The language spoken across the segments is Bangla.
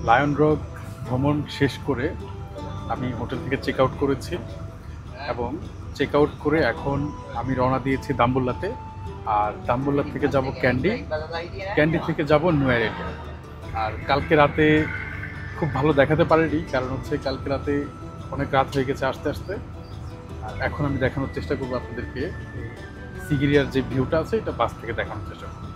লায়ন রক ভ্রমণ শেষ করে আমি হোটেল থেকে চেক আউট করেছি এবং চেক আউট করে এখন আমি রওনা দিয়েছি দাম্বুল্লাতে। আর দাম্বুল্লা থেকে যাব ক্যান্ডি, ক্যান্ডি থেকে যাব নুয়ারেলি। আর কালকে রাতে খুব ভালো দেখাতে পারিনি, কারণ হচ্ছে কালকে রাতে অনেক রাত হয়ে গেছে আসতে আসতে। আর এখন আমি দেখানোর চেষ্টা করবো আপনাদেরকে সিগিরিয়ার যে ভিউটা আছে এটা বাস থেকে দেখানোর চেষ্টা করবো।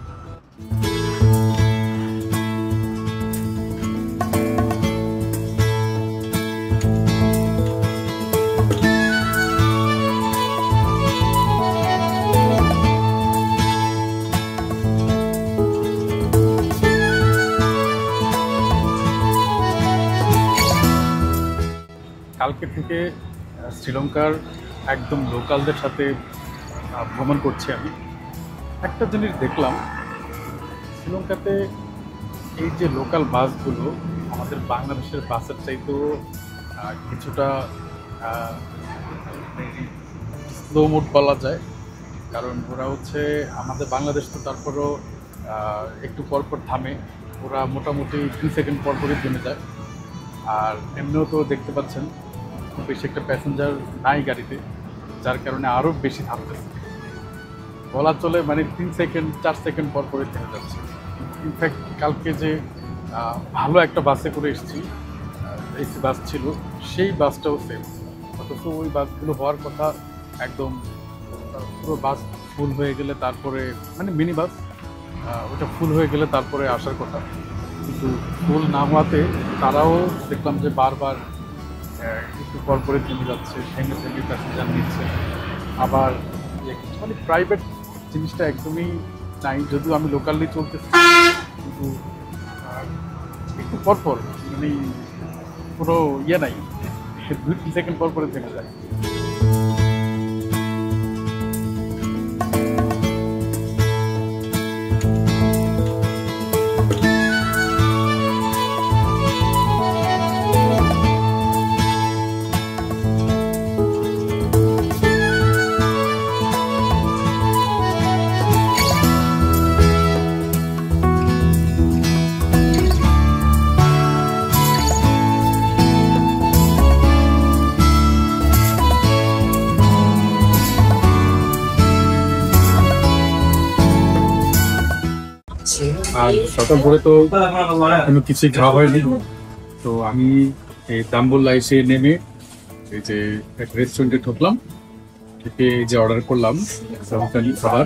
কালকে থেকে শ্রীলঙ্কার একদম লোকালদের সাথে ভ্রমণ করছি আমি। একটা জিনিস দেখলাম, শ্রীলঙ্কাতে এই যে লোকাল বাসগুলো আমাদের বাংলাদেশের বাসের চাইতেও কিছুটা স্লো মোড বলা যায়, কারণ ওরা হচ্ছে আমাদের বাংলাদেশ তো তারপরও একটু পরপর থামে, ওরা মোটামুটি 2 সেকেন্ড পরপরই থেমে যায়। আর এমনিও তো দেখতে পাচ্ছেন খুব বেশি একটা প্যাসেঞ্জার নাই গাড়িতে, যার কারণে আরও বেশি থামতেছে, বলা চলে মানে 3 সেকেন্ড 4 সেকেন্ড পর পরে থেমে যাচ্ছে। ইনফ্যাক্ট কালকে যে ভালো একটা বাসে করে এসেছি, এসি বাস ছিল, সেই বাসটাও সেম, অথচ ওই বাসগুলো হওয়ার কথা একদম পুরো বাস ফুল হয়ে গেলে তারপরে, মানে মিনি বাস ওটা ফুল হয়ে গেলে তারপরে আসার কথা, কিন্তু ফুল না হওয়াতে তারাও দেখলাম যে বারবার একটু পর পরে থেমে যাচ্ছে, থেমে থেমে প্যাসেঞ্জার নিচ্ছে। আবার মানে প্রাইভেট জিনিসটা একদমই নাই, যদিও আমি লোকালি চলতেছি, কিন্তু একটু পরপর মানে কোনো ইয়ে নাই, 2-3 সেকেন্ড পর পরে থেমে যায়। আর সকাল ভোরে তো কোনো কিছুই খাওয়া হয়নি, তো আমি এই দাম্বুল্লা এসে নেমে এই যে এক রেস্টুরেন্টে ঢুকলাম, থেকে যে অর্ডার করলাম শ্রীলঙ্কানি খাবার,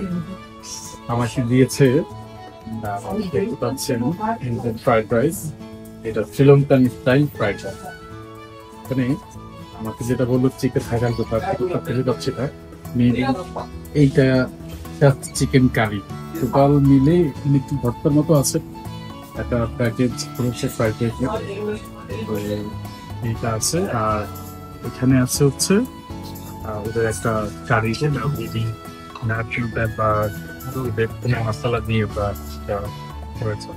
আমাকে দিয়েছে ফ্রাইড রাইস, এটা শ্রীলঙ্কান স্টাইল ফ্রাইড রাইস। এখানে আমাকে যেটা বললো চিকেন থাকার কথা, যাচ্ছে এটা এইটা চিকেন কারি, টোটাল মিলে একটু ভর্তার মতো আছে, একটা প্যাকেজ ফ্রাইড রাইস এইটা আছে। আর এখানে আছে হচ্ছে ওদের একটা কারি, মশলা দিয়ে করেছে।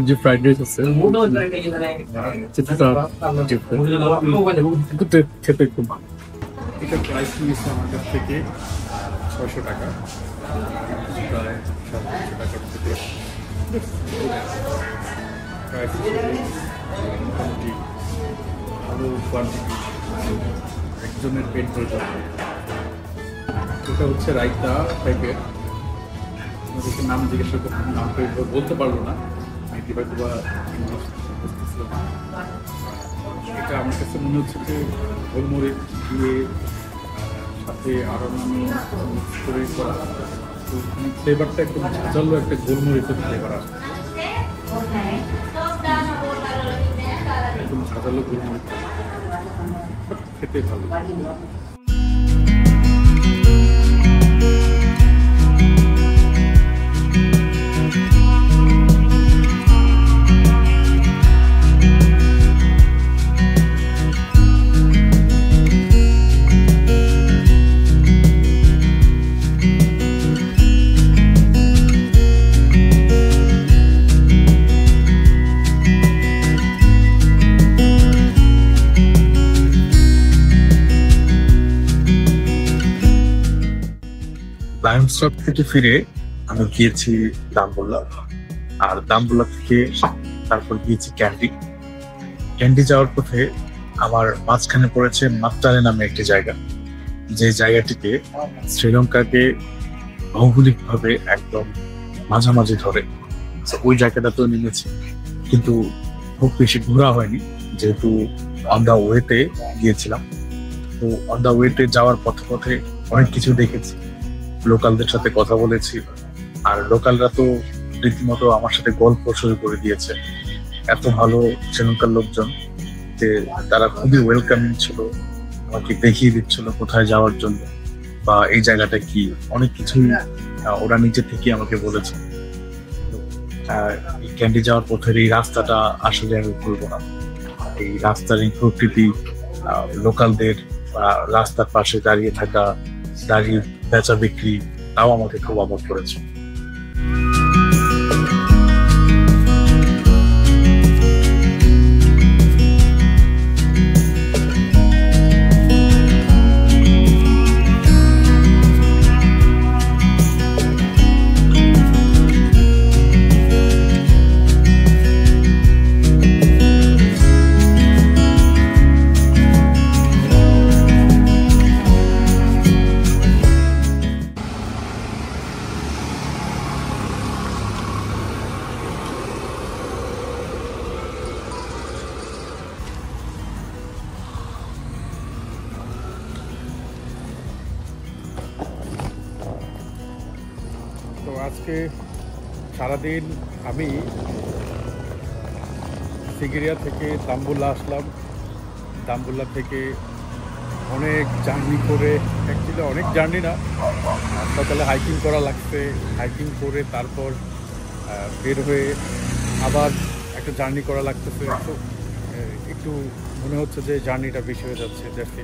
যে ফ্রাইড রাইস আছে খেতে খুব ভালো। এটা প্রাইস নিয়েছে আমার কাছ থেকে 600 টাকা, প্রায় 700 টাকার থেকে মোটামুটি ভালো কোয়ান্টিটি, একজনের পেট ভরে যাবে। এটা হচ্ছে রায়তা টাইপের, ওদেরকে নাম জিজ্ঞাসা করতে, নামটা বলতে পারবো না, এটা আমার কাছে মনে হচ্ছে যে গোলমরিচ দিয়ে সাথে আরো মিক্স করে করা, তো ফ্লেভারটা একদম ঝাঁঝালো একটা গোলমরিচের ফ্লেভার আসে, একদম ঝাঁঝালো গোলমরিচ, খেতে ভালো। কনসার্ট থেকে ফিরে আমি গিয়েছি দাম্বুল্লা, আর দাম্বুল্লা থেকে তারপর গিয়েছি ক্যান্ডি। ক্যান্ডি যাওয়ার পথে আমার মাঝখানে পড়েছে মাত্তারে নামে একটি জায়গা, যে জায়গাটিকে শ্রীলঙ্কাকে ভৌগোলিকভাবে একদম মাঝামাঝি ধরে। তো ওই জায়গাটাতেও নেমেছি, কিন্তু খুব বেশি ঘোরা হয়নি যেহেতু অন দা ওয়েতে গিয়েছিলাম। তো অন দা ওয়েতে যাওয়ার পথে পথে অনেক কিছু দেখেছি, লোকালদের সাথে কথা বলেছি, আর লোকালরা তো রীতিমতো আমার সাথে গল্প শুরু করে দিয়েছে। এত ভালো শ্রীলঙ্কার লোকজন যে তারা খুবই ওয়েলকামিং ছিল, আমাকে দেখিয়ে দিচ্ছিল কোথায় যাওয়ার জন্য বা এই জায়গাটা কি, অনেক কিছুই ওরা নিজে থেকে আমাকে বলেছে। এই ক্যান্ডি যাওয়ার পথের এই রাস্তাটা আসলে আমি ভুলবো না। এই রাস্তার এই প্রকৃতি, লোকালদের রাস্তার পাশে দাঁড়িয়ে থাকা, দাঁড়িয়ে বেচা বিক্রি, তাও আমাকে খুব অবাক করেছে। তো আজকে সারাদিন আমি সিগিরিয়া থেকে দাম্বুল্লা আসলাম। দাম্বুল্লা থেকে অনেক জার্নি করে, অ্যাকচুয়ালি অনেক জার্নি না, সকালে হাইকিং করা লাগছে, হাইকিং করে তারপর বের হয়ে আবার একটা জার্নি করা লাগতেছে। তো একটু মনে হচ্ছে যে জার্নিটা বেশি হয়ে যাচ্ছে। দেখি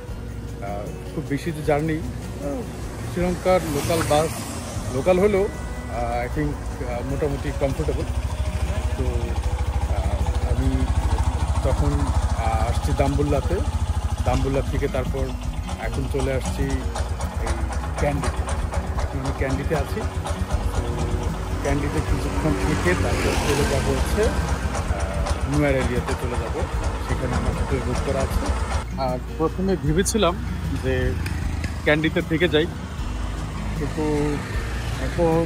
খুব বেশি যে জার্নি, শ্রীলঙ্কার লোকাল বাস, লোকাল হলেও আই থিঙ্ক মোটামুটি কমফোর্টেবল। তো আমি তখন আসছি দাম্বুল্লাতে, দাম্বুল্লা থেকে তারপর এখন চলে আসছি এই ক্যান্ডিতে। এখন আমি ক্যান্ডিতে আছি। তো ক্যান্ডিতে কিছুক্ষণ থেকে তারপর চলে যাবো হচ্ছে নিউয়ার এরিয়াতে চলে যাব, সেখানে আমার সাথে বুক করা আছে। আর প্রথমে ভেবেছিলাম যে ক্যান্ডিতে থেকে যাই, কিন্তু এখন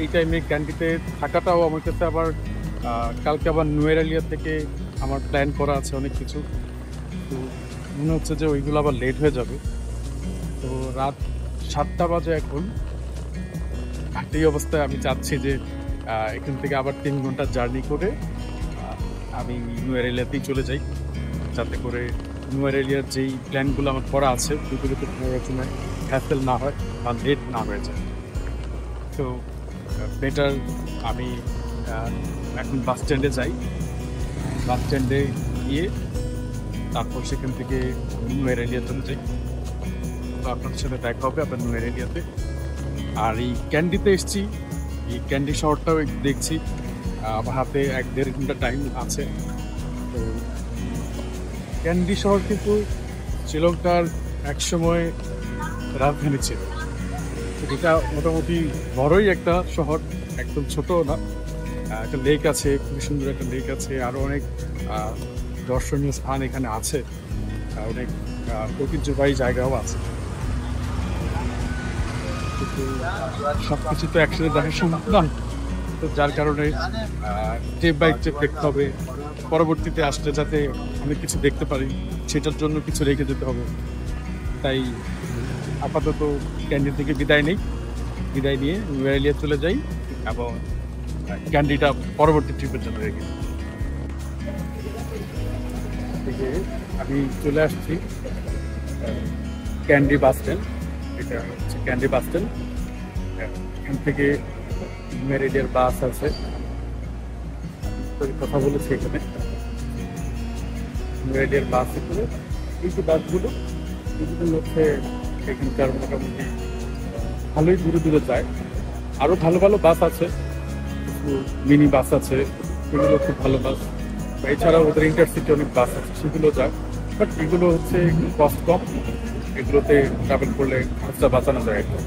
এই টাইমে ক্যান্ডিতে থাকাটাও আমার কাছে আবার কালকে আবার নিউয়ার এরিয়া থেকে আমার প্ল্যান করা আছে অনেক কিছু। তো মনে হচ্ছে যে ওইগুলো আবার লেট হয়ে যাবে। তো রাত 7টা বাজে এখন। এই অবস্থায় আমি চাচ্ছি যে এখান থেকে আবার 3 ঘন্টা জার্নি করে আমি নিউয়ার এরিয়াতেই চলে যাই, যাতে করে নিউয়ার এরিয়ার যেই প্ল্যানগুলো আমার করা আছে ওইগুলোতে কোনো রকমের হ্যাসেল না হয় বা লেট না হয়ে যায়। তো বেটার আমি এখন বাস স্ট্যান্ডে যাই, বাস স্ট্যান্ডে গিয়ে তারপর সেখান থেকে নিউয়ার এরিয়া চলে যাই। তো আপনাদের সাথে দেখা হবে আপনার নিউয়ার এরিয়াতে। আর এই ক্যান্ডিতে এসেছি, এই ক্যান্ডি শহরটাও দেখছি, আমার হাতে 1-1.5 ঘন্টা টাইম আছে। তো ক্যান্ডি শহর কিন্তু শ্রীলঙ্কার একসময় রাজধানী ছিল। এটা মোটামুটি বড়ই একটা শহর, একদম ছোট না। একটা লেক আছে, খুবই সুন্দর একটা লেক আছে, আরও অনেক দর্শনীয় স্থান এখানে আছে, অনেক ঐতিহ্যবাহী জায়গাও আছে। কিন্তু সব কিছু তো একসাথে দেখা সম্ভব না, তো যার কারণে স্টেপ বাই স্টেপ দেখতে হবে। পরবর্তীতে আসলে যাতে অনেক কিছু দেখতে পারি, সেটার জন্য কিছু রেখে যেতে হবে। তাই আপাতত ক্যান্ডি থেকে বিদায় নিয়ে নিউয়ার এরিয়া চলে যাই এবং ক্যান্ডিটা পরবর্তী ট্রিপের জন্য রেখে থেকে আমি চলে আসছি ক্যান্ডি বাস স্ট্যান্ড। এটা হচ্ছে ক্যান্ডি বাস স্ট্যান্ড। এখান থেকে নিউয়ার এরিয়ার বাস আছে, কথা বলেছি এখানে নিউয়ার এরিয়ার বাস করে। এই যে বাসগুলো, এগুলো হচ্ছে এখানকার মোটামুটি ভালোই দূরে দূরে যায়। আরও ভালো ভালো বাস আছে, কিছু মিনি বাস আছে, এগুলো খুব ভালো বাস। এছাড়াও ওদের ইন্টারসিটি অনেক বাস আছে, সেগুলো যায়। বাট এগুলো হচ্ছে একটু কস্ট কম, এগুলোতে ট্রাভেল করলে খরচা বাঁচানো যায় একটু।